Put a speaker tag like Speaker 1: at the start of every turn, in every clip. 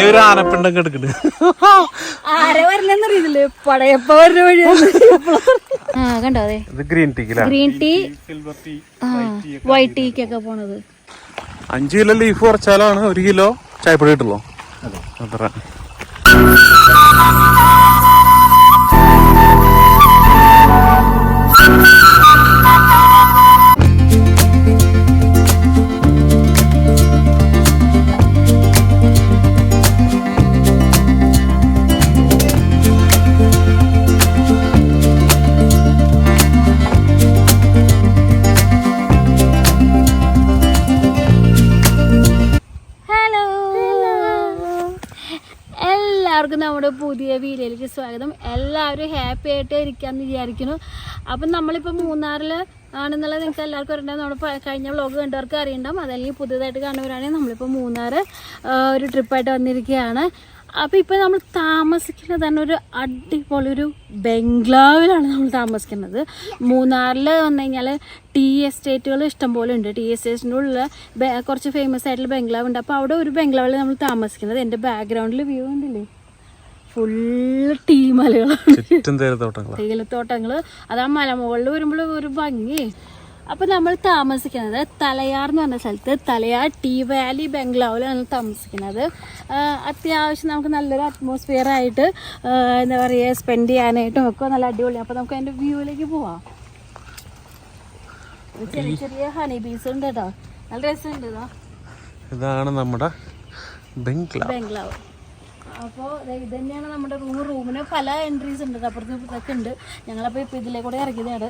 Speaker 1: ഒരു ആനപ്പിണ്ടൊക്കെ എടുക്കണ്ട്.
Speaker 2: ആരെ വരില്ലെന്നറിയില്ലേ, പടയപ്പ വരുന്ന വഴിയാണ്. കണ്ടോ അതെ,
Speaker 1: green tea
Speaker 2: green tea, white ടീക്കൊക്കെ പോണത്.
Speaker 1: 5 കിലോ ലീഫ് കുറച്ചാലാണ് 1 കിലോ ചായപ്പൊടി കിട്ടുള്ളൂ. അത്ര
Speaker 2: എല്ലാവർക്കും നമ്മുടെ പുതിയ വീഡിയോയിലേക്ക് സ്വാഗതം. എല്ലാവരും ഹാപ്പി ആയിട്ട് ഇരിക്കാമെന്ന് വിചാരിക്കുന്നു. അപ്പം നമ്മളിപ്പോൾ മൂന്നാറിൽ ആണെന്നുള്ളത് നിങ്ങൾക്ക് എല്ലാവർക്കും അറിയണ്ടാവും. നമ്മുടെ കഴിഞ്ഞ വ്ളോഗ് കണ്ടവർക്ക് അറിയണ്ടാവും. അതല്ലെങ്കിൽ പുതിയതായിട്ട് കാണുന്നവരാണെങ്കിൽ നമ്മളിപ്പോൾ മൂന്നാർ ഒരു ട്രിപ്പായിട്ട് വന്നിരിക്കുകയാണ്. അപ്പോൾ ഇപ്പോൾ നമ്മൾ താമസിക്കുന്നത് തന്നെ ഒരു അടിപൊളി ഒരു ബംഗ്ലാവിലാണ് നമ്മൾ താമസിക്കുന്നത്. മൂന്നാറിൽ വന്നു കഴിഞ്ഞാൽ ടീ എസ്റ്റേറ്റുകൾ ഇഷ്ടംപോലെ ഉണ്ട്. ടീ എസ്റ്റേറ്റിൻ്റെ ഉള്ളിൽ കുറച്ച് ഫേമസ് ആയിട്ടുള്ള ബംഗ്ലാവ് ഉണ്ട്. അപ്പോൾ അവിടെ ഒരു ബംഗ്ലാവിൽ നമ്മൾ താമസിക്കുന്നത്. എൻ്റെ ബാക്ക്ഗ്രൗണ്ടിൽ വ്യൂ ഉണ്ടല്ലേ, ഫുള്ള് ടീ മലകളാണ്, തേയിലത്തോട്ടങ്ങൾ. അത് ആ മലമുകളിൽ വരുമ്പോൾ ഒരു ഭംഗി. അപ്പോൾ നമ്മൾ താമസിക്കുന്നത് തലയാർ എന്ന് പറഞ്ഞ സ്ഥലത്ത്, തലയാർ ടീ വാലി ബംഗ്ലാവിലാണ് താമസിക്കുന്നത്. അത്യാവശ്യം നമുക്ക് നല്ലൊരു അറ്റ്മോസ്ഫിയർ ആയിട്ട് എന്താ പറയുക, സ്പെൻഡ് ചെയ്യാനായിട്ടും ഒക്കെ നല്ല അടിപൊളിയാണ്. അപ്പോൾ നമുക്ക് അതിൻ്റെ വ്യൂവിലേക്ക് പോവാം. ചെറിയ ചെറിയ ഹണി ബീസ് ഉണ്ട് കേട്ടോ, നല്ല രസമുണ്ട്.
Speaker 1: ഇതാണ് നമ്മുടെ ബംഗ്ലാവ്.
Speaker 2: അപ്പോൾ ഇത് തന്നെയാണ് നമ്മുടെ റൂമിന് പല എൻട്രീസ് ഉണ്ട്, അപ്പുറത്തും ഇപ്പുറത്തൊക്കെ ഉണ്ട്. ഞങ്ങളപ്പോൾ ഇപ്പോൾ ഇതിലേ കൂടെ ഇറങ്ങിയതാണ്.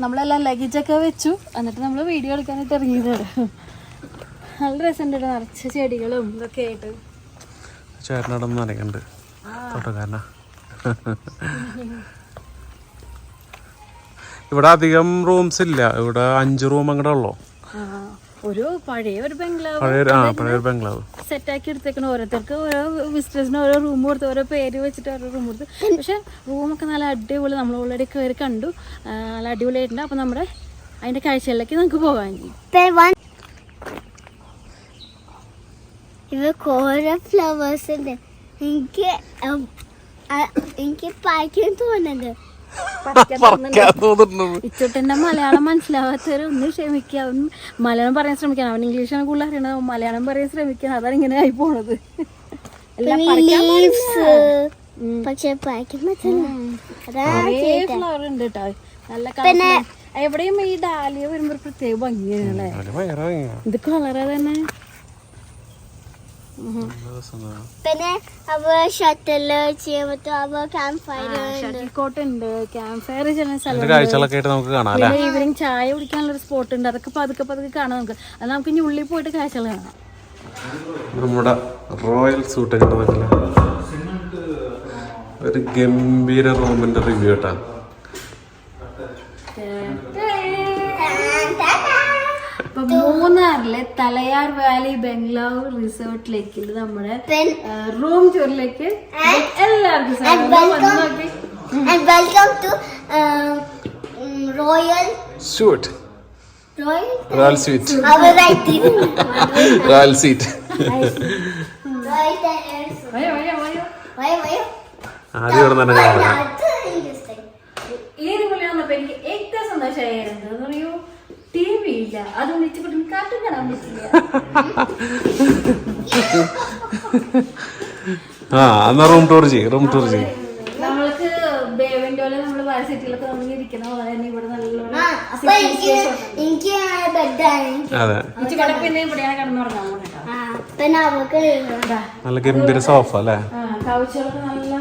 Speaker 2: നമ്മളെല്ലാം ലഗേജൊക്കെ വെച്ചു, എന്നിട്ട് നമ്മൾ വീഡിയോ എടുക്കാനായിട്ട് ഇറങ്ങിയതാണ്. നല്ല രസമുണ്ട് കേട്ടോ, നിറച്ച് ചെടികളും ഇതൊക്കെ ആയിട്ട്.
Speaker 1: ചേട്ടനടം നനയുണ്ട് തോട്ടക്കാരനാ. ഇവിടെ അധികം റൂംസ് ഇല്ല, ഇവിടെ 5 റൂം അങ്ങടെ ഉള്ളു.
Speaker 2: ഒരു പഴയ ഒരു
Speaker 1: ബംഗ്ലാവ്
Speaker 2: സെറ്റാക്കി എടുത്തേക്കണം. ഓരോരുത്തർക്ക് ഓരോ വിസിറ്റേഴ്സിന് ഓരോ റൂം കൊടുത്ത്, ഓരോ പേര് വെച്ചിട്ട് ഓരോ റൂം കൊടുത്ത്. പക്ഷെ റൂമൊക്കെ നല്ല അടിപൊളി, നമ്മൾ ഓൾറെഡി കയറി കണ്ടു, നല്ല അടിപൊളിയായിട്ടുണ്ട്. അപ്പം നമ്മുടെ അതിൻ്റെ കാഴ്ചകളിലേക്ക് നമുക്ക് പോകാൻ.
Speaker 3: ഇത് കുറെ ഫ്ലവേഴ്സ് ഉണ്ട്. എനിക്ക് പായ്ക്കാൻ തോന്നുന്നുണ്ട്.
Speaker 2: ഇച്ചോട്ടൻ്റെ മലയാളം മനസ്സിലാവാത്തവർ ഒന്ന് ക്ഷമിക്കുക. അവൻ മലയാളം പറയാൻ ശ്രമിക്കണം, അവൻ ഇംഗ്ലീഷാണ് കൂടുതൽ അറിയണത്, മലയാളം പറയാൻ ശ്രമിക്കണം. അതാണ് ഇങ്ങനെ ആയി പോണത്. ഫ്ലവർ ഉണ്ട് കേട്ടോ, നല്ല. എവിടെയും ഈ ഡാലിയ വരുമ്പോ പ്രത്യേക ഭംഗിയാണ്. ഇത് കളറാ തന്നെ.
Speaker 3: പിന്നെ ഷട്ടില് ചെയ്യാൻ പറ്റും, ക്യാമ്പ് ഫയർ
Speaker 2: ഉണ്ട്, ക്യാമ്പ് ഫയർ ചെയ്യുന്ന
Speaker 1: സ്ഥലം.
Speaker 2: ഈവനിങ് ചായ കുടിക്കാനുള്ള ഒരു സ്പോട്ട് ഉണ്ട്. അതൊക്കെ പതുക്കെ പതുക്കെ കാണാം നമുക്ക്. അത് നമുക്ക് ഇനി ഉള്ളിൽ പോയിട്ട് കാഴ്ചകൾ കാണാം.
Speaker 1: നമ്മുടെ റോയൽ സൂട്ട് കിട്ടുന്നില്ല, ഒരു ഗംഭീര റൂമിന്റെ റിവ്യൂ കേട്ടാ.
Speaker 2: മൂന്നാറിലെ തലയാർ വാലി ബംഗ്ലാവ് റിസോർട്ടിലേക്ക് നമ്മുടെ റൂം ടൂറിലേക്ക് എല്ലാവർക്കും
Speaker 3: welcome to royal
Speaker 1: suite.
Speaker 3: Royal
Speaker 1: sweet,
Speaker 3: royal
Speaker 1: sweet. ആദ്യം ഇവിടെ തന്നെ
Speaker 2: ഈ റൂമിൽ വന്നപ്പോ എനിക്ക് ഏറ്റവും സന്തോഷമായിരുന്നു. എന്താ പറയൂ, ടി വി ഇല്ല, അതുകൊണ്ട് ഇച്ചിരി കാറ്റും കാണാൻ പറ്റില്ല.
Speaker 1: റൂം ടൂർ ചെയ്യും.
Speaker 2: നമ്മൾക്ക് ബേവിൻഡോയില് നമ്മള് പല സിറ്റിയിലൊക്കെ നമ്മൾ ഇരിക്കുന്ന പോലെ തന്നെ ഇവിടെ പിന്നെ ഇവിടെയാണ് കിടന്നുറങ്ങാൻ പോകട്ടോ.
Speaker 1: നല്ല ഗംഭീര സോഫ അല്ലേ,
Speaker 2: കൗച്ചുകളൊക്കെ നല്ല.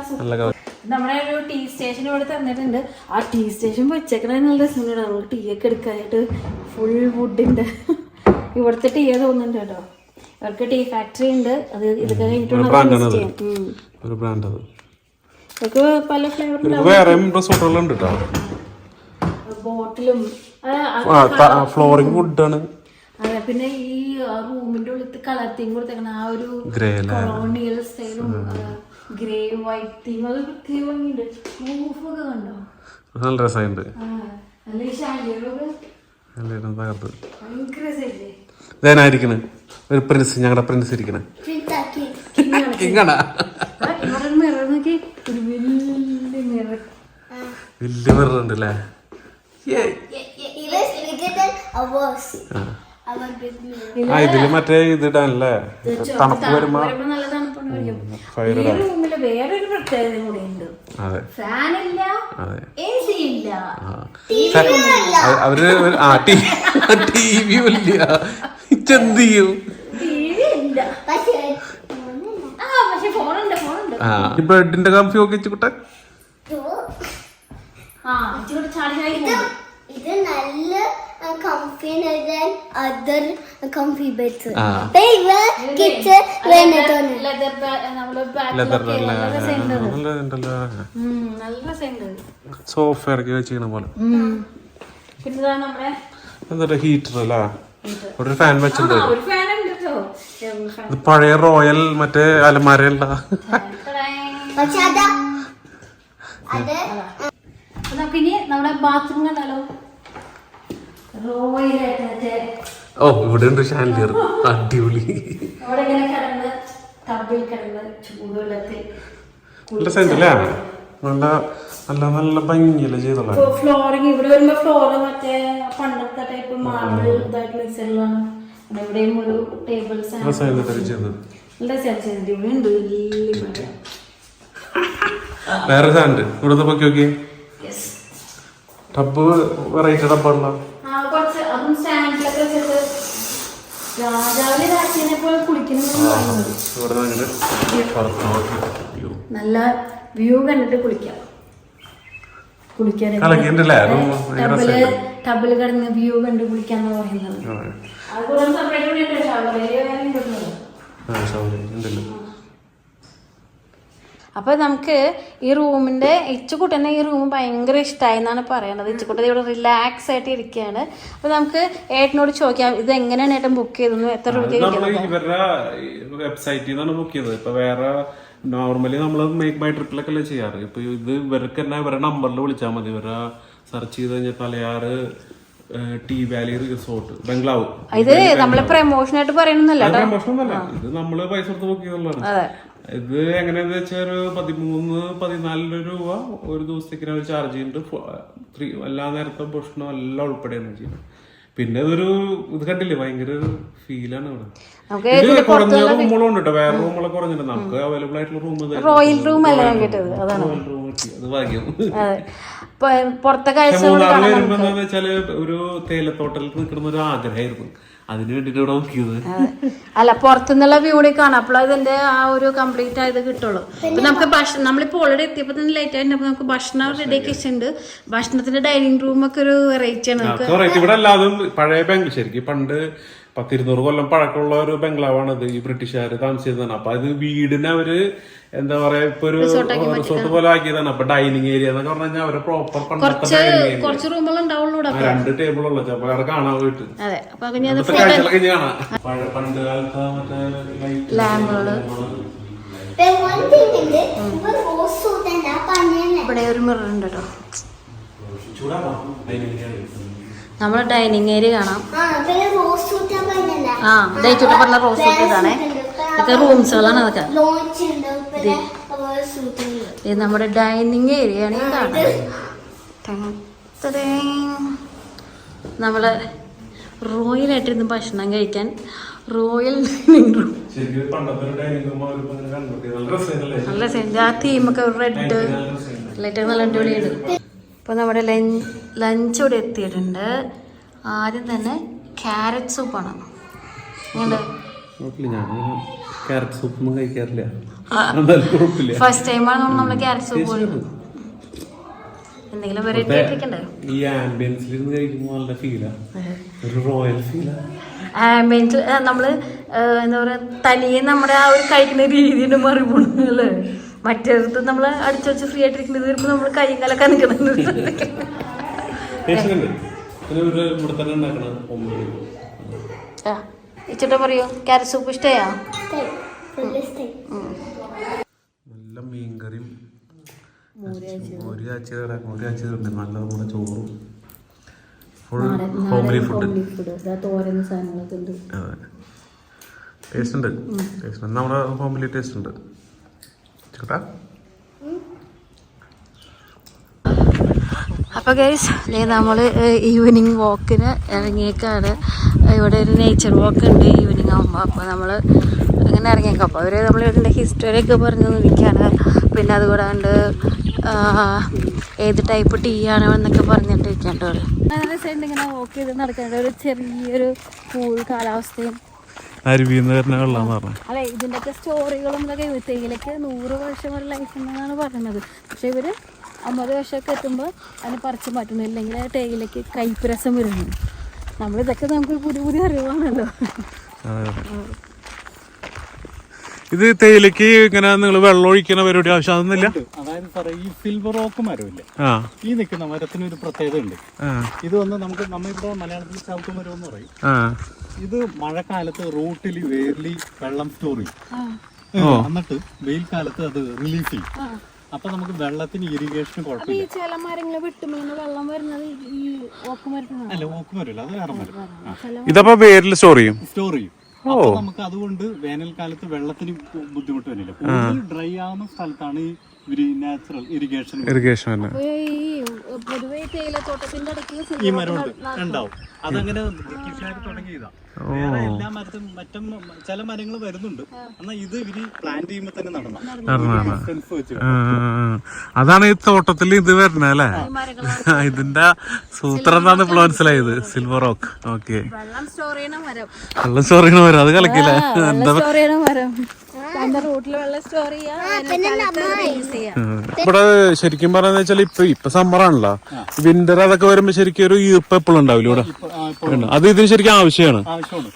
Speaker 2: നമ്മുടെ ഒരു ടീ സ്റ്റേഷൻ ഇവിടെ തന്നിട്ടുണ്ട്. ആ ടീ സ്റ്റേഷൻ വെച്ചേക്കണ നല്ല രസമുണ്ട്. നമ്മൾ ടീ ഒക്കെ എടുക്കാനായിട്ട് ഫുൾ വുഡിന്റെ ഇവിടുത്തെ ടീ തോന്നുന്നുണ്ട് കേട്ടോ. അവർക്ക് ടീ ഫാക്ടറി ഉണ്ട്. അത് ഇതൊക്കെ കഴിഞ്ഞിട്ടുള്ള പല ഫ്ലേവറിലും ബോട്ടിലും
Speaker 1: ഫ്ലോറിംഗ് വുഡാണ്.
Speaker 2: അതെ, പിന്നെ ഈ റൂമിന്റെ ഉള്ളിൽ കളർ തീം കൊടുത്തേക്കണ ആ ഒരു കൊളോണിയൽ സ്റ്റൈലും ഗ്രേ വൈറ്റ് തീം, അത് പ്രത്യേക ഭംഗിയുണ്ട്. റൂഫൊക്കെ കണ്ടോ,
Speaker 1: നല്ല രസമുണ്ട്.
Speaker 2: ഭയങ്കര രസമില്ലേ.
Speaker 1: ഇതായിരിക്കണേ ഒരു പ്രിൻസ്, ഞങ്ങളുടെ പ്രിൻസ് ഇരിക്കണേ. പാർക്കിംഗ് ആണ്.
Speaker 2: ഇവിടെ ഒരു മിറർ നോക്കി, ഒരു വലിയ മിറർ.
Speaker 1: വലിയ മിറർ ഉണ്ട് അല്ലേ? ഇതില് മറ്റേ ഇതിടാനല്ലേ തണുപ്പ് വരുമ്പോ
Speaker 2: നല്ല തണുപ്പുണ്ടായിരിക്കും.
Speaker 1: ഫയർ
Speaker 2: ഈ റൂമില് വേറൊരു പ്രത്യേകത കൂടി ഉണ്ട്. ഫാൻ ഇല്ല, AC ഇല്ല.
Speaker 1: അവര് TV ഇല്ല. എന്ത് ചെയ്യും?
Speaker 2: TV ഇല്ല. പക്ഷെ ഫോണുണ്ട്.
Speaker 1: ഈ ബെഡിന്റെ കംഫി ഒക്കെ വെച്ചുകൂട്ടെ.
Speaker 3: ഇത് നല്ല comfy other comfy beds. Kitchen
Speaker 1: sofa ഇറക്കി വെച്ചിരിക്കണ പോലെ. എന്താ ഹീറ്റർ അല്ല, ഒരു ഫാൻ വെച്ചിട്ടുണ്ട്. ഇത് പഴയ റോയൽ മറ്റേ അലമാരയുള്ള.
Speaker 2: നമുക്കിനി നമ്മുടെ ബാത്റൂം കണ്ടാലോ.
Speaker 1: ഓ, ഇവിടെ ഉണ്ട് ഷാൻഡിയർ. അടിപൊളി.
Speaker 2: അവിടെ ഇങ്ങനെ കിടന്ന് ടബിൽ കിടന്ന് ചൂടുവെള്ളത്തിൽ
Speaker 1: നല്ല സെന്റല്ലേ, നല്ല നല്ല നല്ല ഭംഗിയല്ലേ ചെയ്തോളാം.
Speaker 2: ഫ്ലോറിങ് ഇവിടെ വരുമ്പോ ഫ്ലോറ് മറ്റേ പണ്ടത്തെ ടൈപ്പ് മാർബിൾ ഇതായിട്ട് മിക്സറിലാണ്. ഇവിടെയും ഒരു ടേബിൾസ് നല്ല സെറ്റ് ഇവിടെ ഉണ്ട്.
Speaker 1: വേറെ സാധനം ഇവിടുത്തെ പൊക്കി നോക്കി. ടബ് വെറൈറ്റി ടബാണല്ലോ.
Speaker 2: അതും സ്റ്റാൻഡിലൊക്കെ വെച്ചിട്ട് രാജാവിലെ രാജ്യനെ പോലെ നല്ല വ്യൂ കണ്ടിട്ട് കുളിക്കാം. ടബില് കിടന്ന് വ്യൂ കണ്ട് കുളിക്കാന്ന് പറയുന്നത്. അപ്പൊ നമുക്ക് ഈ റൂമിന്റെ ഇച്ചുകുട്ടനെ ഈ റൂം ഭയങ്കര ഇഷ്ടമായി എന്നാണ് പറയണത്. ഇച്ചുകുട്ടൻ ഇവിടെ റിലാക്സ് ആയിട്ട് ഇരിക്കുകയാണ്. അപ്പൊ നമുക്ക് ഏട്ടനോട് ചോദിക്കാം, ഇത് എങ്ങനെയാണ് ഏട്ടൻ ബുക്ക് ചെയ്തത്, എത്ര രൂപ
Speaker 1: ഇവരുടെ വെബ്സൈറ്റിൽ നിന്നാണ് ബുക്ക് ചെയ്തത്. ഇപ്പൊ വേറെ നോർമലി നമ്മള് മേക്ക് മൈ ട്രിപ്പിലൊക്കെ അല്ലേ ചെയ്യാറ്. ഇപ്പൊ ഇത് ഇവർക്ക് തന്നെ ഇവരുടെ നമ്പറിൽ വിളിച്ചാൽ മതി. ഇവരെ സെർച്ച് ചെയ്ത് കഴിഞ്ഞാൽ തലയാറ് ടീ വാലി റിസോർട്ട് ബംഗ്ലാവ്.
Speaker 2: ഇത് നമ്മള് പ്രമോഷൻ ആയിട്ട് പറയണമെന്നല്ല,
Speaker 1: പ്രമോഷൻ ഒന്നല്ല, ഇത് നമ്മള് പൈസ കൊടുത്ത് ബുക്ക് ചെയ്തുള്ളതാണ്. ഇത് എങ്ങനെയാന്ന് വെച്ചാൽ ഒരു 13-14 രൂപ ഒരു ദിവസത്തേക്ക് അവർ ചാർജ് ചെയ്യുന്നുണ്ട്. എല്ലാ നേരത്തെ ഭക്ഷണം എല്ലാം ഉൾപ്പെടെയാണ് ചെയ്യുന്നത്. പിന്നെ ഇതൊരു ഇത് കണ്ടില്ലേ, ഭയങ്കര ഒരു ഫീലാണ് ഇവിടെ. കുറഞ്ഞ റൂമുകളും ഉണ്ട് കേട്ടോ, വേറെ റൂമുകളൊക്കെ കുറഞ്ഞിട്ടുണ്ട്. നമുക്ക് അവൈലബിൾ ആയിട്ടുള്ള റൂം
Speaker 2: റോയൽ റൂം അല്ലേ കിട്ടിയത്.
Speaker 1: അത് ഭാഗ്യം.
Speaker 2: മൂന്നാറിൽ
Speaker 1: വരുമ്പോ എന്താന്ന് വെച്ചാല് ഒരു തേയിലത്തോട്ടത്തിൽ നിൽക്കുന്ന ഒരു ആഗ്രഹമായിരുന്നു. അതിന് വേണ്ടിട്ട് ഇവിടെ നോക്കിയത്.
Speaker 2: അല്ല, പുറത്തുനിന്നുള്ള വ്യൂ കൂടി കാണാം, അപ്പോൾ അതിന്റെ ആ ഒരു കംപ്ലീറ്റ് ആയത് കിട്ടുള്ളൂ. ഇപ്പൊ നമുക്ക് ഭക്ഷണം നമ്മളിപ്പോ ഓൾറെഡി എത്തിയപ്പോ തന്നെ ലേറ്റ് ആയിട്ട് നമുക്ക് ഭക്ഷണം റെഡി ആക്കി വെച്ചിട്ടുണ്ട്. ഭക്ഷണത്തിന്റെ ഡൈനിങ് റൂം ഒക്കെ ഒരു വെറൈറ്റി ആണ്.
Speaker 1: ഇവിടെ എല്ലാതും പഴയ ബാംഗ്ലൂർ, ശരിക്കും പണ്ട് 100-200 കൊല്ലം പഴക്കമുള്ള ഒരു ബംഗ്ലാവാണ് ഇത്. ഈ ബ്രിട്ടീഷുകാർ താമസിച്ചതാണ്. അപ്പൊ അത് വീടിന് അവര് എന്താ പറയാ ഇപ്പൊ ഒരു റിസോർട്ട് പോലെ ആക്കിയതാണ്. അപ്പൊ ഡൈനിങ് ഏരിയ എന്നൊക്കെ പറഞ്ഞു കഴിഞ്ഞാൽ അവരെ പ്രോപ്പർ പണ്ടത്തെ 2 ടേബിൾ ഉള്ള വേറെ കാണാൻ പോയിട്ട് കാഴ്ചകളൊക്കെ കാണാം. പണ്ട് കാലത്തെ മറ്റേ
Speaker 2: ഇവിടെ ഒരു മിറർ ഉണ്ട് കേട്ടോ. നമ്മള് ഡൈനിങ് ഏരിയ കാണാം. ദയിച്ചോട്ട് പറഞ്ഞ റോസ് ഷൂട്ട് ഇതാണേ. ഇതൊക്കെ റൂംസുകളാണ്. അതൊക്കെ ഇത് നമ്മുടെ ഡൈനിങ് ഏരിയ ആണ്. നമ്മള് റോയലായിട്ടിരുന്ന് ഭക്ഷണം കഴിക്കാൻ റോയൽ ഡൈനിങ് റൂം. നല്ല സെന്റ്. ആ തീമൊക്കെ റെഡ് ലൈറ്റ് നല്ല അടിപൊളിയാണ്. ഇപ്പൊ നമ്മുടെ ലഞ്ച് ഇവിടെ എത്തിയിട്ടുണ്ട്. ആദ്യം തന്നെ ക്യാരറ്റ് സൂപ്പാണ്. ഫസ്റ്റ് ടൈമാണ് നമ്മള് ക്യാരറ്റ് സൂപ്പ്. എന്തെങ്കിലും വെറൈറ്റി ആയിട്ടിരിക്കണ്ടേ. ആംബിയൻസ് നമ്മള് എന്താ പറയാ, തനിയെ നമ്മുടെ ആ ഒരു കഴിക്കുന്ന രീതിയുടെ മറിവുള്ളൂ. മറ്റേത് നമ്മള് അടിച്ചു വെച്ച് ഫ്രീ ആയിട്ടിരിക്കുന്നത് വരുമ്പോ നമ്മള് കൈയും കാലൊക്കെ നിൽക്കുന്നുണ്ട്. ഇച്ചിട്ട് പറയൂ, ക്യാരറ്റ് സൂപ്പ് ഇഷ്ടയാ?
Speaker 1: നല്ല മീൻകറിയും നല്ല ചോറും ഫുൾ ഹോംലി ഫുഡ്. ടേസ്റ്റ് ഉണ്ട്, നമ്മുടെ ഹോംലി ടേസ്റ്റ് ഉണ്ട്.
Speaker 2: അപ്പോൾ ഗൈസ് നമ്മള് ഈവനിങ് വാക്കിന് ഇറങ്ങിയേക്കാണ്. ഇവിടെ ഒരു നേച്ചർ വാക്ക് ഉണ്ട് ഈവനിങ് ആകുമ്പോൾ. അപ്പോൾ നമ്മള് അങ്ങനെ ഇറങ്ങിയേക്കാം. അപ്പോൾ അവര് നമ്മളിവിടെ ഹിസ്റ്ററിയൊക്കെ പറഞ്ഞു നിൽക്കുകയാണ്. പിന്നെ അതുകൂടാണ്ട് ഏത് ടൈപ്പ് ടീ ആണ് എന്നൊക്കെ പറഞ്ഞിട്ടിരിക്കേണ്ട ഒരു നല്ല സൈഡ് ഇങ്ങനെ വാക്ക് ചെയ്ത് നടക്കേണ്ട ഒരു ചെറിയൊരു കൂൾ കാലാവസ്ഥയും അല്ലെ. ഇതിൻ്റെയൊക്കെ സ്റ്റോറികളും ഇതൊക്കെ തേയിലക്ക് 100 വർഷം വരെ ലൈഫ് ഉണ്ടെന്നാണ് പറയുന്നത്. പക്ഷെ ഇവര് 50 വർഷമൊക്കെ എത്തുമ്പോൾ അതിന് പറിച്ചു മാറ്റുന്നു. ഇല്ലെങ്കിൽ തേയിലക്ക് കയ്പ്പ് രസം വരുന്നു. നമ്മളിതൊക്കെ നമുക്ക് പുതിയ പുതിയ അറിവാണല്ലോ.
Speaker 1: ഇത് തേയിലക്ക് ഇങ്ങനെ നിങ്ങൾ വെള്ളം ഒഴിക്കുന്ന പരിപാടി ആവശ്യം അതൊന്നുമില്ല.
Speaker 4: അതായത് സാറേ ഈ സിൽവർ ഓക്ക് മരമില്ലേ, ഈ നിൽക്കുന്ന മരത്തിന് ഒരു പ്രത്യേകത ഉണ്ട്. ഇത് വന്ന് നമുക്ക് നമ്മളിവിടെ മലയാളത്തിൽ ചവിട്ട് മരം എന്ന് പറയും. ഇത് മഴക്കാലത്ത് റൂട്ടിൽ വേർലി വെള്ളം സ്റ്റോർ ചെയ്യും. എന്നിട്ട് വെയിൽ കാലത്ത് അത് റിലീസ് ചെയ്യും. അപ്പൊ നമുക്ക് വെള്ളത്തിന് ഇറിഗേഷന് കുഴപ്പമില്ല. അല്ല, ഓക്ക് മരമില്ല, അത് വേറെ മരം.
Speaker 1: ഇതപ്പോ വേരിൽ സ്റ്റോർ ചെയ്യും.
Speaker 4: അപ്പൊ നമുക്ക് അതുകൊണ്ട് വേനൽക്കാലത്ത് വെള്ളത്തിന് ബുദ്ധിമുട്ട് വരില്ല. കൂടുതൽ ഡ്രൈ ആവുന്ന സ്ഥലത്താണ് ഈ നാച്ചുറൽ ഇറിഗേഷൻ ഈ മരം ഉണ്ടാവും. അതങ്ങനെ ബ്രിട്ടീഷുകാർ തുടങ്ങിയതാ. വേറെ എല്ലാ മരത്തും മറ്റും ചില മരങ്ങൾ വരുന്നുണ്ട്. എന്നാൽ ഇത് ഇവര് പ്ലാന്റ് ചെയ്യുമ്പോ തന്നെ നടന്നു.
Speaker 1: അതാണ് ഈ തോട്ടത്തിൽ ഇത് വരുന്നത് അല്ലേ? ഇതിന്റെ സൂത്രം എന്താന്ന് ഇപ്പോൾ മനസ്സിലായത്. Silver oak. ഓക്കെ, വെള്ളം സ്റ്റോർ ചെയ്യണ മരം. അത് കളിക്കില്ല. ഇവിടെ ശരിക്കും പറയാന്ന് വെച്ചാൽ ഇപ്പൊ സമ്മറാണല്ലോ, വിന്റർ അതൊക്കെ വരുമ്പോ ശരിക്കും ഒരു ഈർപ്പം എപ്പോഴും ഉണ്ടാവില്ല ഇവിടെ. അത് ഇതിന് ശരിക്കും ആവശ്യമാണ്.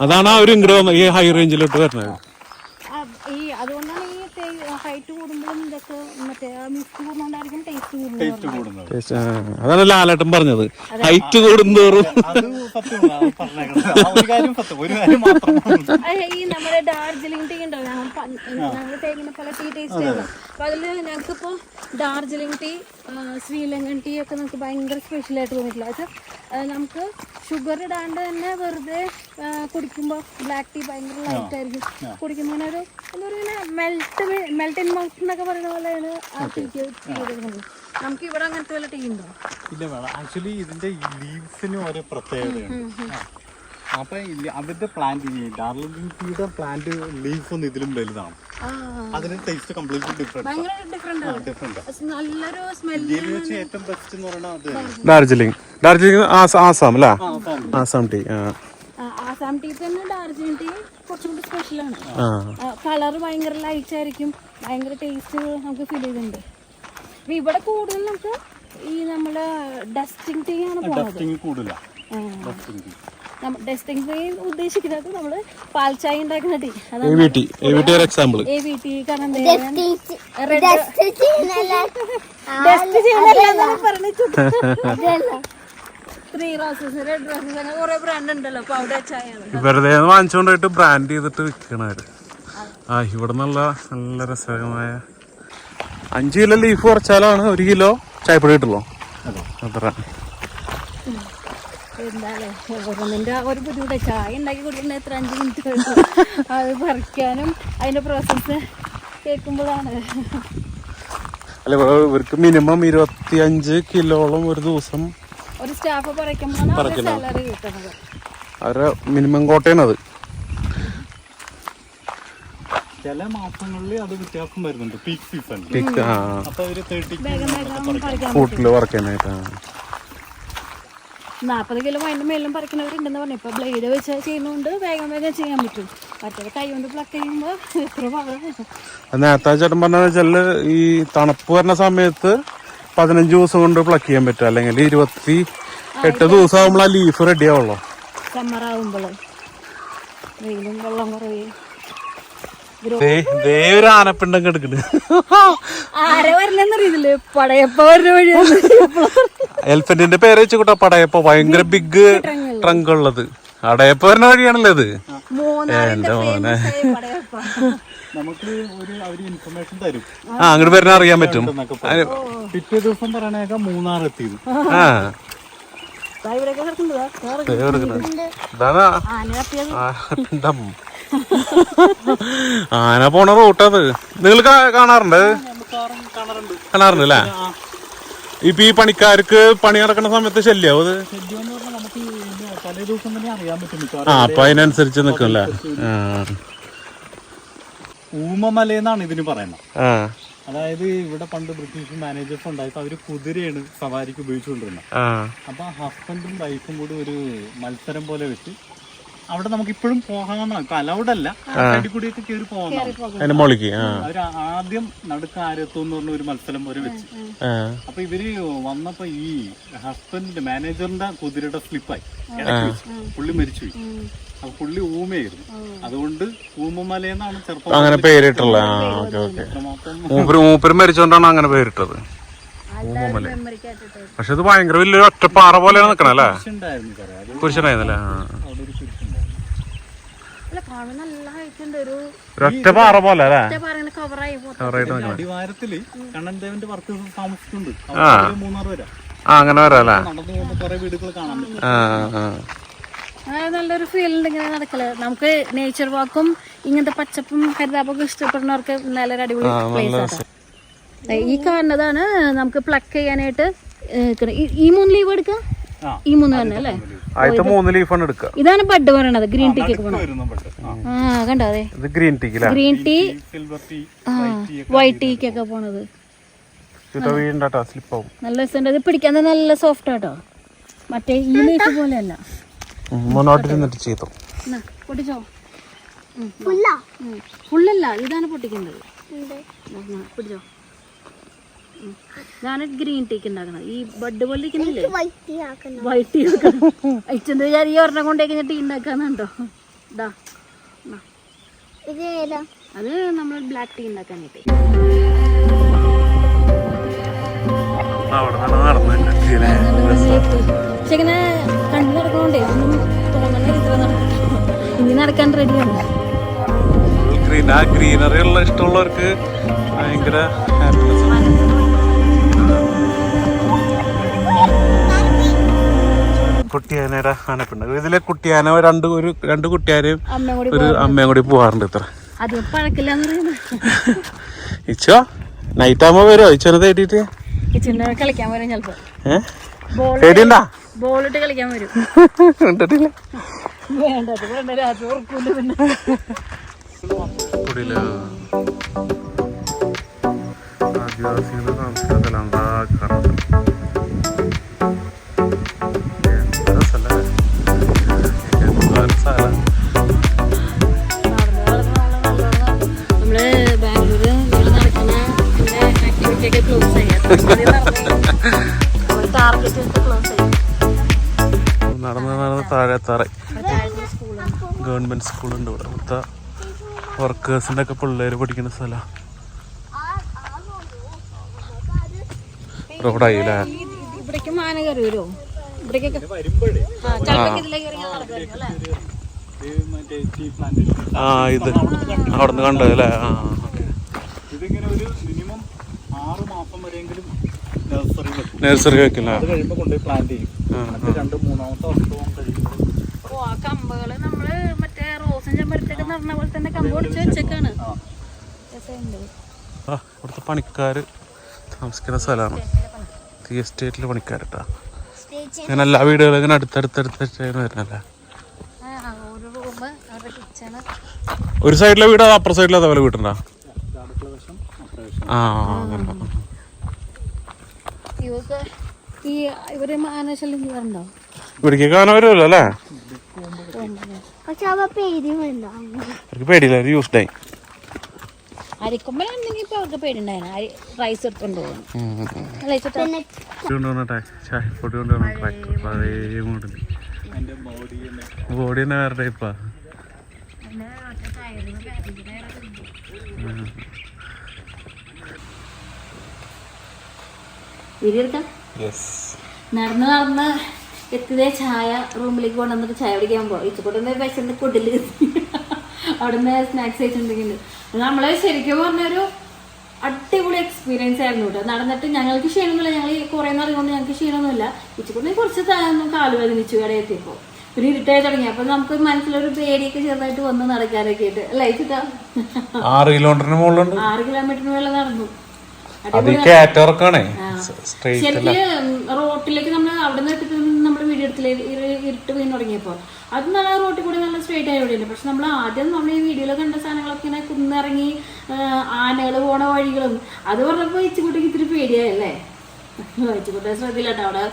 Speaker 1: അതാണ് ആ ഒരു ഇങ്ങോട്ട് ഈ ഹൈ റേഞ്ചിലോട്ട് വരുന്നത്.
Speaker 2: അതുകൊണ്ടാണ് ഈ ഹൈറ്റ് കൂടുമ്പോഴും ഇതൊക്കെ മറ്റേ മിക്സ് കൂടുന്നോണ്ടായിരിക്കും ടേസ്റ്റ് കൂടുന്നത്.
Speaker 1: അതാണ് ലാലേട്ടൻ പറഞ്ഞത്, ഹൈറ്റ് കൂടുന്തോറും.
Speaker 2: ഈ നമ്മുടെ ഡാർജിലിംഗ് ടീ ഉണ്ടല്ലോ, ഞങ്ങൾ തേങ്ങ പല ടീ ടേസ്റ്റ് ചെയ്യുന്നത്. അപ്പൊ അതില് ഞങ്ങൾക്കിപ്പോ ഡാർജിലിംഗ് ടീ, ശ്രീലങ്കൻ ടീ ഒക്കെ നമുക്ക് ഭയങ്കര സ്പെഷ്യൽ ആയിട്ട് തോന്നിയിട്ടില്ല. അത് നമുക്ക് ഷുഗർ ഇടാണ്ട് തന്നെ വെറുതെ കുടിക്കുമ്പോൾ ബ്ലാക്ക് ടീ ഭയങ്കര ലൈറ്റ് ആയിരിക്കും. കുടിക്കുമ്പോൾ ഒരു എന്താ പറയുക, മെൽറ്റ് ഇൻ മൗത്ത് എന്നൊക്കെ പറയുന്ന പോലെയാണ് ആ ടീക്ക് ചെയ്തിരുന്നത്. നമുക്ക് ഇവിടെ അങ്ങനത്തെ വല്ല ടീ ഉണ്ടോ?
Speaker 4: ഇല്ല വേണം. ആക്ച്വലി ഇതിന്റെ ലീവ്സിന് ഓരോ പ്രത്യേകതയാണ്. അപ്പൊ അതിന്റെ പ്ലാന്റ്, ഡാർജിലിംഗ് ടീയുടെ പ്ലാന്റ് ലീവ്സ് ഒന്നും ഇതിലും വലുതാണ്. അതിന് ടേസ്റ്റ് കംപ്ലീറ്റ്ലി ഡിഫറെന്റ്.
Speaker 2: നല്ലൊരു സ്മെല്ല്.
Speaker 4: ഏറ്റവും ബെസ്റ്റ് എന്ന് പറയുന്നത്
Speaker 1: ഡാർജിലിംഗ് ആസാം അല്ലേ? ആസാം ടീ.
Speaker 2: ആസാം ടീ തന്നെ ഡാർജിലിംഗ് ടീ കുറച്ചും കൂടി സ്പെഷ്യലാണ്. കളർ ഭയങ്കര ലൈറ്റ് ആയിരിക്കും, ഭയങ്കര ടേസ്റ്റ് നമുക്ക് ഫീൽ ചെയ്യുന്നുണ്ട്. ഇവിടെ കൂടുതൽ നമുക്ക് ഈ നമ്മുടെ ഡസ്റ്റിംഗ് ടീ ആണ് പോകുന്നത്. ഡസ്റ്റിംഗ് ടീ ഉദ്ദേശിക്കുന്നത് നമ്മള് പാൽച്ചായ ഉണ്ടാക്കുന്ന ടീ.
Speaker 1: വെറുതെ വാങ്ങിച്ചോണ്ടായിട്ട് ബ്രാൻഡ് ചെയ്തിട്ട് വിൽക്കണവര്. ഇവിടെ നല്ല നല്ല രസകരമായ 5 കിലോ ലീഫ് കുറച്ചാലാണ് 1 കിലോ ചായപ്പൊടി കിട്ടുള്ളൂ. അത്ര
Speaker 2: ഒരു ബുദ്ധിമുട്ട്. ചായ ഉണ്ടാക്കി കുടിക്കുന്ന എത്ര 5 മിനിറ്റ് അത് പറിക്കാനും അതിന്റെ പ്രോസസ് കേൾക്കുമ്പോഴാണ്.
Speaker 1: അല്ല, ഇവർക്ക് മിനിമം 25 കിലോളം ഒരു ദിവസം
Speaker 2: ഒരു സ്റ്റാഫ് പറിക്കുമ്പോഴാണ് സാലറി കിട്ടുന്നത്.
Speaker 1: അവരുടെ മിനിമം കോട്ടയാണത്.
Speaker 4: ചില മാസങ്ങളിൽ അത് വ്യത്യാസം വരുന്നുണ്ട്. പീക്ക് സീസൺ അപ്പൊ ഒരു 30
Speaker 1: ഫുട്ടില് വർക്ക് ചെയ്യാനായിട്ടാണ്.
Speaker 2: 40 കിലോ അതിന്റെ മേലും പറിക്കുന്നവരുണ്ടെന്ന് പറഞ്ഞു. ഇപ്പൊ ബ്ലേഡ് വെച്ച് ചെയ്യുന്നതുകൊണ്ട് വേഗം ചെയ്യാൻ പറ്റും. മറ്റേ കൈ കൊണ്ട് പ്ലക്ക് ചെയ്യുമ്പോ എത്ര പാടാണ്.
Speaker 1: നേരത്തെ ചേട്ടൻ പറഞ്ഞ വെച്ചാല് ഈ തണുപ്പ് വരുന്ന സമയത്ത് 15 ദിവസം കൊണ്ട് പ്ലക്ക് ചെയ്യാൻ പറ്റും. അല്ലെങ്കിൽ 28 ദിവസം ആകുമ്പോൾ ആ ലീഫ് റെഡി ആവുള്ളൂ.
Speaker 2: സമ്മറാകുമ്പോള് വെയിലും വെള്ളം കുറയും.
Speaker 1: ഒരു ആനപ്പിണ്ടൊക്കെ എടുക്കണ്ട്.
Speaker 2: ആരെ വരില്ലെന്നറിയില്ലേ, പടയപ്പ വരുന്ന വഴിയാണ്.
Speaker 1: എലിഫന്റിന്റെ പേര് വെച്ചുകൂട്ടാ പടയപ്പ. ഭയങ്കര ബിഗ് ട്രങ്ക് ഉള്ളത് അടയപ്പ വരുന്ന വഴിയാണല്ലോ ഇത്. എന്റെ മോനെ,
Speaker 4: നമുക്ക് ഒരു ഇൻഫർമേഷൻ തരും.
Speaker 1: അങ്ങോട്ട് വരുന്ന അറിയാൻ പറ്റും.
Speaker 4: പിറ്റേ ദിവസം പറയണേക്കാ മൂന്നാർ എത്തിയത്.
Speaker 1: ആന പോണ റൂട്ടത് നിങ്ങൾ കാണാറുണ്ട്.
Speaker 4: മിക്കവാറും കാണാറുണ്ട്.
Speaker 1: കാണാറുണ്ട് അല്ലേ? ഇപ്പൊ ഈ പണിക്കാർക്ക് പണി നടക്കുന്ന സമയത്ത് ശല്യാവും അത്?
Speaker 4: ശല്യം എന്ന് പറഞ്ഞാൽ നമുക്ക് തലേ ദിവസം തന്നെ അറിയാൻ പറ്റും
Speaker 1: ആ,
Speaker 4: മിക്കവാറും.
Speaker 1: അപ്പൊ അതിനനുസരിച്ച് നിക്കും അല്ലേ?
Speaker 4: ഊമമലയെന്നാണ് ഇതിന് പറയുന്നത്.
Speaker 1: ആ,
Speaker 4: അതായത് ഇവിടെ പണ്ട് ബ്രിട്ടീഷ് മാനേജേഴ്സ് ഉണ്ടായപ്പോ അവര് കുതിരയാണ് സവാരിക്ക് ഉപയോഗിച്ചുകൊണ്ടിരുന്നത്.
Speaker 1: ആ,
Speaker 4: അപ്പൊ ഹസ്ബൻഡും വൈഫും കൂടി ഒരു മത്സരം പോലെ വെച്ച് അവിടെ നമുക്ക് ഇപ്പോഴും പോകാമെന്നാണ്. ഇപ്പൊ അലൗഡ് അല്ല, സൈഡിൽ കൂടിയൊക്കെ കയറി പോകാം.
Speaker 1: അതിന്റെ മോളിക്ക്. ആ,
Speaker 4: അവര് ആദ്യം നടുക്കാരെത്തും എന്ന് പറഞ്ഞ ഒരു മത്സരം പോലെ വെച്ച്.
Speaker 1: ആ,
Speaker 4: അപ്പൊ ഇവര് വന്നപ്പോ ഈ ഹസ്ബൻഡിന്റെ മാനേജറിന്റെ കുതിരയുടെ സ്ലിപ്പായി ഇടയ്ക്ക് വെച്ച് പുള്ളി മരിച്ചുപോയി. അപ്പൊ പുള്ളി ഊമയായിരുന്നു, അതുകൊണ്ട് ഊമമലയെന്നാണ് ചെറുപ്പം
Speaker 1: അങ്ങനെ പേരിട്ടുള്ള. മൂപ്പര് മരിച്ചോണ്ടാണ് അങ്ങനെ പേരിട്ടത് ഊമമല. പക്ഷെ ഇത് ഭയങ്കര വലിയൊരു ഒറ്റപ്പാറ പോലെയാണ് നിക്കണ അല്ലേ?
Speaker 4: ഉണ്ടായിരുന്നു സാറേ, അത്
Speaker 1: കുരിശനായിരുന്നല്ലേ?
Speaker 4: അവിടെ ഒരു കുരിശുണ്ടായിരുന്നു.
Speaker 2: നല്ല ഹൈറ്റ് ഉണ്ട്, ഒരു
Speaker 1: ഒറ്റ പാറ പോലെ അല്ലേ?
Speaker 2: കവറായി
Speaker 4: അടിവാരത്തില് കണ്ണൻ ദേവന്റെ വർക്കേഴ്സ് താമസിക്കുന്നുണ്ട്. അവിടെ 3-6 വരാം.
Speaker 1: ആ, അങ്ങനെ വരാം അല്ലേ?
Speaker 4: നടന്നു പോകുന്ന കുറെ വീടുകൾ കാണാൻ പറ്റും.
Speaker 2: നല്ലൊരു ഫീൽ ഉണ്ട് ഇങ്ങനെ നടക്കല്. നമുക്ക് നേച്ചർ വാക്കും ഇങ്ങനത്തെ പച്ചപ്പും ഹരിതാപ്പൊക്കെ ഇഷ്ടപ്പെടുന്നവർക്ക് നല്ലൊരു അടിപൊളി പ്ലേസ് ആണ്. ഈ കാണുന്നതാണ് നമുക്ക് പ്ലക്ക് ചെയ്യാനായിട്ട് ഈ 3 ലീവ് എടുക്കാം. ഈ 3 തന്നെ അല്ലേ?
Speaker 1: ആദ്യത്തെ 3 ലീഫാണ് എടുക്കുക.
Speaker 2: ഇതാണ് ബഡ് പറയണത്. ഗ്രീൻ ടീക്ക് ഒക്കെ പോകണം. കണ്ടോ? അതെ,
Speaker 1: green tea
Speaker 2: green tea,
Speaker 4: silver tea,
Speaker 2: white ടീക്ക് ഒക്കെ പോണത്
Speaker 1: സ്ലിപ്പാവും.
Speaker 2: നല്ല രസമുണ്ട്. ഇത് പിടിക്കാൻ നല്ല സോഫ്റ്റ് ആട്ടോ, മറ്റേ ഈ ലീഫ് പോലെയല്ല.
Speaker 1: മുന്നോട്ടിരുന്നിട്ട് ചെയ്തോ.
Speaker 2: പൊട്ടിച്ചോ? ഫുള്ളല്ല, ഇതാണ് പൊട്ടിക്കേണ്ടത്. പിടിച്ചോ. ഇതാണ് ഗ്രീൻ ടീക്ക് ഉണ്ടാക്കുന്നത്. ഈ ബഡ് പോലെ ഇരിക്കുന്നില്ലേ, വൈറ്റ് ടീ ആക്കണം. അയച്ചെന്ത് വിചാരം ഈ ഒരെണ്ണം കൊണ്ടേ കഴിഞ്ഞ ടീ ഉണ്ടാക്കാന്നുണ്ടോ? ഇതാ, അത് നമ്മൾ ബ്ലാക്ക് ടീ ഉണ്ടാക്കാനായിട്ട്. പക്ഷെ ഇങ്ങനെ കണ്ടു നടക്കണോണ്ടേ ഒന്നും തോന്നണ ഇത്ര നടക്കും. ഇനി നടക്കാൻ റെഡിയാണ്.
Speaker 1: ഗ്രീനറി ഉള്ള ഇഷ്ടമുള്ളവർക്ക് ഭയങ്കര ഹാപ്പിനെസ്. കുട്ടിയാനയുടെ ആനപ്പുണ്ട്. ഇതിലെ കുട്ടിയാന രണ്ട് കുട്ടിയാനയും ഒരു അമ്മയും കൂടി പോവാറുണ്ട്. ഇത്ര
Speaker 2: അത് പഴക്കില്ലാന്ന് പറയുന്നത്.
Speaker 1: ഇച്ചോ നൈറ്റ് ആകുമ്പോ വരുമോ ഇച്ചോനെ തേടിയിട്ട്?
Speaker 2: കിച്ചണിൽ കളിക്കാൻ വരും ചിലപ്പോ.
Speaker 1: പേടിയുണ്ടാ?
Speaker 2: ബോളിട്ട് കളിക്കാൻ വരും.
Speaker 1: കണ്ടിട്ടില്ല.
Speaker 2: വേണ്ടത് വേണ്ട, രാത്രി ഉറക്കൂല. പിന്നെ
Speaker 1: ആദിവാസികളുടെ താമസിക്കുന്ന സ്ഥലം
Speaker 2: നമ്മള് ബാംഗ്ലൂര് വീട് നടക്കുന്ന ആക്ടിവിറ്റി ഒക്കെ ക്ലോസ് ചെയ്യാം. ടാർഗറ്റ് ക്ലോസ് ചെയ്യാം.
Speaker 1: നടന്ന് താഴെ ഗവൺമെന്റ് സ്കൂളുണ്ട് ഇവിടെ. ഇവിടുത്തെ വർക്കേഴ്സിന്റെ ഒക്കെ പിള്ളേര് പഠിക്കുന്ന സ്ഥലം റോഡായി അല്ലേ?
Speaker 2: ഇവിടേക്ക് മാന കയറി വരുമോ? ഇവിടേക്കൊക്കെ
Speaker 1: ഇത് അവിടുന്ന് കണ്ടത് അല്ലേ?
Speaker 4: ഇതിങ്ങനെ ഒരു മിനിമം 6 മാസം വരെയെങ്കിലും
Speaker 1: നഴ്സറി വെക്കില്ല.
Speaker 4: അത് കഴിയുമ്പോൾ കൊണ്ടുപോയി പ്ലാന്റ് ചെയ്യും. 2-3-ാമത്തെ വർഷവും കഴിയുമ്പോൾ
Speaker 2: ആ കമ്പുകള് നമ്മള് മറ്റേ റോസും ചെമ്പരത്തൊക്കെ നടന്ന പോലെ തന്നെ കമ്പ് പൊടിച്ച് വെച്ചേക്കാണ്.
Speaker 1: ഇവിടുത്തെ പണിക്കാര് താമസിക്കുന്ന സ്ഥലമാണ്. ഈ എസ്റ്റേറ്റിലെ പണിക്കാരട്ടാ. ഇങ്ങനെ എല്ലാ വീടുകളും ഇങ്ങനെ അടുത്തടുത്തടുത്ത് വരുന്നല്ലേ? ഒരു സൈഡിലെ വീട് അപ്പുറ സൈഡിലെ അതേപോലെ വീട്ടുണ്ടോ? ആ, ഇവിടേക്ക് ആന വരുമല്ലോ അല്ലേ? അവർക്ക് പേടിയില്ല, ഒരു യൂസ്ഡ് ആയി.
Speaker 2: അരിക്കൊമ്പലാണെങ്കിൽ ഇപ്പൊ അവർക്ക് പേടിണ്ടായിരുന്നു. റൈസ് എടുത്തോണ്ട് പോകും.
Speaker 1: ബോഡി തന്നെ വേറെ ടൈപ്പാ.
Speaker 2: നടന്ന് നടന്ന് എത്തിയതേ ചായ റൂമിലേക്ക് കൊണ്ടുവന്നിട്ട് ചായ കുടിക്കാൻ പോകും. ഇച്ചുകൊണ്ടുവന്ന് വിശന്ന് കൊട്ടില് അവിടുന്ന് സ്നാക്സ് കഴിച്ചിട്ടുണ്ടെങ്കിൽ നമ്മള് ശരിക്കും പറഞ്ഞൊരു അടിപൊളി എക്സ്പീരിയൻസ് ആയിരുന്നു കേട്ടോ. നടന്നിട്ട് ഞങ്ങൾക്ക് ക്ഷീണമൊന്നുമില്ല. ഞങ്ങൾ കുറെ നാൾ കൊണ്ട് ഞങ്ങൾക്ക് ക്ഷീണമൊന്നുമില്ല. ഇച്ചുകൊണ്ട് കുറച്ച് കാല് വേദനിച്ചു കട എത്തിയപ്പോ. പിന്നെ ഇരുട്ടായി തുടങ്ങി. അപ്പൊ നമുക്ക് മനസ്സിലൊരു പേടിയൊക്കെ ചെറുതായിട്ട് വന്ന് നടക്കാനൊക്കെ ആയിട്ട് അല്ലേ? 6 കിലോമീറ്ററിന് മുകളിൽ നടന്നു. ശരിക്കും റോട്ടിലേക്ക് നമ്മൾ അവിടെ നിന്ന് ഇട്ടിട്ട് നമ്മൾ വീഡിയോ എടുത്തില്ലേ ഇരുട്ട് വീണ് തുടങ്ങിയപ്പോ അത് നല്ല റോട്ടിൽ കൂടി നല്ല സ്ട്രേറ്റ് ആയ വഴിയുണ്ട്. പക്ഷെ നമ്മൾ ആദ്യം നമ്മൾ ഈ വീഡിയോയിൽ കണ്ട സാധനങ്ങളൊക്കെ ഇങ്ങനെ കുന്നിറങ്ങി ആനകൾ പോണ വഴികളും അത് പറഞ്ഞപ്പോ ഇച്ചിക്കുട്ടിക്ക് ഇത്തിരി പേടിയായല്ലേ. ഇച്ചിക്കുട്ടി ശ്രദ്ധയില്ലാട്ടോ, അവിടെ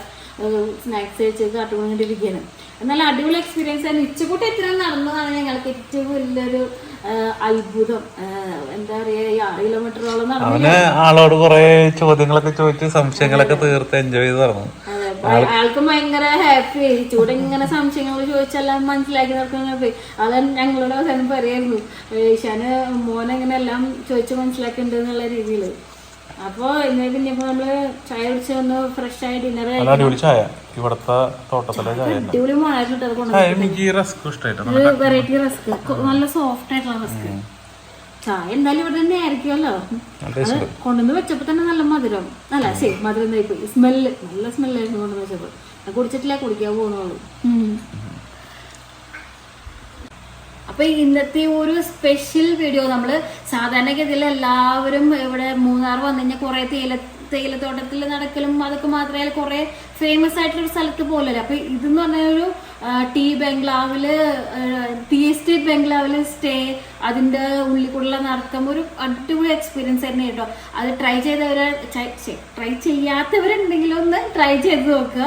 Speaker 2: സ്നാക്സ് കഴിച്ച് കാട്ടുകൊണ്ടിരിക്കുകയാണ്. എന്നാലും അടിപൊളി എക്സ്പീരിയൻസ് ആയിരുന്നു. ഇച്ചിക്കുട്ടി എത്ര നടന്നതാണ് ഞങ്ങൾക്ക് ഏറ്റവും വലിയൊരു അത്ഭുതം. എന്താ പറയാ, 6 കിലോമീറ്ററോളം നടന്നു.
Speaker 1: ആളോട് കുറെ ചോദ്യങ്ങളൊക്കെ ചോദിച്ച് സംശയങ്ങളൊക്കെ തീർത്ത് എൻജോയ് ചെയ്ത് നടന്നു.
Speaker 2: ആൾക്ക് ഭയങ്കര ഹാപ്പി ആയി. ചൂടെ ഇങ്ങനെ സംശയങ്ങൾ ചോദിച്ചെല്ലാം മനസ്സിലാക്കി നടക്കുന്ന അത് ഞങ്ങളോട് അവസാനം പറയായിരുന്നു, ഈശാന് മോനെങ്ങനെ എല്ലാം ചോദിച്ച് മനസ്സിലാക്കിണ്ട് എന്നുള്ള രീതിയിൽ. അപ്പൊ ഇന്നലെ പിന്നെ നമ്മള് ചായ കുടിച്ച് ഒന്ന് ഫ്രഷ് ആയി ഡിന്നർ
Speaker 1: ഇവിടത്തെ തോട്ടത്തിലെ
Speaker 2: അടിപൊളി മോണായിരുന്നു. വെറൈറ്റി റസ്ക്, നല്ല സോഫ്റ്റ് ആയിട്ടുള്ള റസ്ക്. ചായ എന്തായാലും ഇവിടെ തന്നെ ആയിരിക്കുമല്ലോ. അത് കൊണ്ടുവന്ന് വെച്ചപ്പോ തന്നെ നല്ല മധുരം, അല്ല ശരി മധുരം പോയി. സ്മെല്ല് നല്ല സ്മെല്ലായിരുന്നു കൊണ്ടുവന്ന് വെച്ചപ്പോ. കുടിച്ചിട്ടില്ല, കുടിക്കാൻ പോണുള്ളൂ. അപ്പൊ ഇന്നത്തെ ഒരു സ്പെഷ്യൽ വീഡിയോ നമ്മള് സാധാരണഗതിയിൽ എല്ലാവരും ഇവിടെ മൂന്നാർ വന്നു കഴിഞ്ഞാൽ കുറെ തേയിലത്തോട്ടത്തിൽ നടക്കലും അതൊക്കെ മാത്രമല്ല കുറെ ഫേമസ് ആയിട്ടുള്ള ഒരു സ്ഥലത്ത് പോലല്ലേ. അപ്പൊ ഇതെന്ന് പറഞ്ഞ ഒരു ടീ എസ്റ്റേറ്റ് ബംഗ്ലാവില് സ്റ്റേ, അതിന്റെ ഉള്ളിൽ കൂടെയുള്ള നടക്കം ഒരു അടിപൊളി എക്സ്പീരിയൻസ് തന്നെ കേട്ടോ. അത് ട്രൈ ചെയ്യാത്തവരുണ്ടെങ്കിലും ഒന്ന് ട്രൈ ചെയ്ത് നോക്കുക.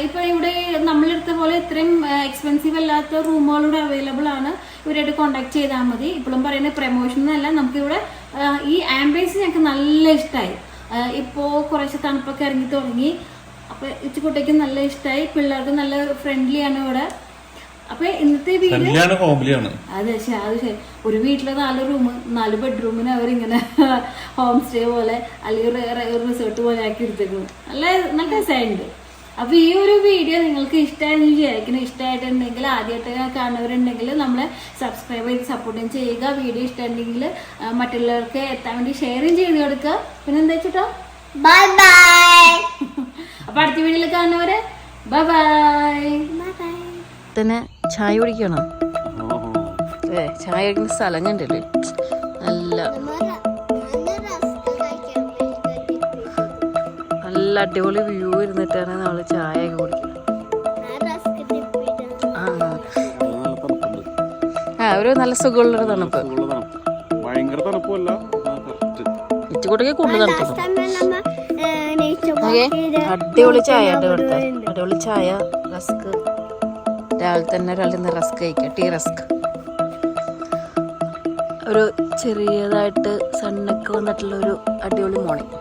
Speaker 2: ഇപ്പൊ ഇവിടെ നമ്മളെടുത്ത പോലെ ഇത്രയും എക്സ്പെൻസീവ് അല്ലാത്ത റൂമുകളിവിടെ അവൈലബിൾ ആണ്. ഇവരായിട്ട് കോണ്ടാക്ട് ചെയ്താൽ മതി. ഇപ്പോഴും പറയുന്ന പ്രമോഷൻ എന്നല്ല, നമുക്കിവിടെ ഈ ആംബിയൻസ് ഞങ്ങൾക്ക് നല്ല ഇഷ്ടമായി. ഇപ്പോ കുറച്ച് തണുപ്പൊക്കെ ഇറങ്ങി തുടങ്ങി. അപ്പൊ ഇച്ചിക്കുട്ടിക്ക് നല്ല ഇഷ്ടമായി, പിള്ളേർക്ക് നല്ല ഫ്രണ്ട്ലി ആണ് ഇവിടെ. അപ്പൊ ഇന്നത്തെ വീഡിയോ അതെ ശരി. ഒരു വീട്ടിലെ 4 റൂം 4 ബെഡ്റൂമിന് അവരിങ്ങനെ ഹോം സ്റ്റേ പോലെ അല്ലെങ്കിൽ റിസോർട്ട് പോലെ ആക്കി എടുത്തേക്കുന്നു. നല്ല രസമുണ്ട്. അപ്പൊ ഈ ഒരു വീഡിയോ നിങ്ങൾക്ക് ഇഷ്ടമായെന്ന് വിചാരിക്കണം. ഇഷ്ടമായിട്ടുണ്ടെങ്കിൽ ആദ്യമായിട്ട് കാണുന്നവരുണ്ടെങ്കിൽ നമ്മളെ സബ്സ്ക്രൈബ് ചെയ്ത് സപ്പോർട്ടും ചെയ്യുക. വീഡിയോ ഇഷ്ടമുണ്ടെങ്കിൽ മറ്റുള്ളവർക്ക് എത്താൻ വേണ്ടി ഷെയറും ചെയ്ത് കൊടുക്കുക. പിന്നെ എന്താ വെച്ചിട്ടോ,
Speaker 3: ബൈ ബൈ.
Speaker 2: അപ്പൊ അടുത്ത വീഡിയോയിൽ കാണുന്നവരെ ബൈ ബൈ. തന്നെ ചായ കുടിക്കണം. ചായ കുടിക്കുന്ന സ്ഥലം കണ്ടില്ലേ, നല്ല അടിപൊളി വ്യൂ ഇരുന്നിട്ടാണ് നമ്മള് ചായ ഒക്കെ കുടിക്കുന്നത്. ഒരു നല്ല സുഖമുള്ളൊരു തണുപ്പ്. ഇച്ചുകൂട്ടൊക്കെ കൂടുതൽ തണുപ്പ്. അടിപൊളി ചായ ഇവിടുത്തെ, അടിപൊളി ചായ, റസ്ക്. രാവിലെ തന്നെ ഒരാളിന്ന് റസ്ക് കഴിക്കാം, ടീ റസ്ക്. ഒരു ചെറിയതായിട്ട് സണ്ണൊക്കെ വന്നിട്ടുള്ള ഒരു അടിപൊളി മോർണിംഗ്.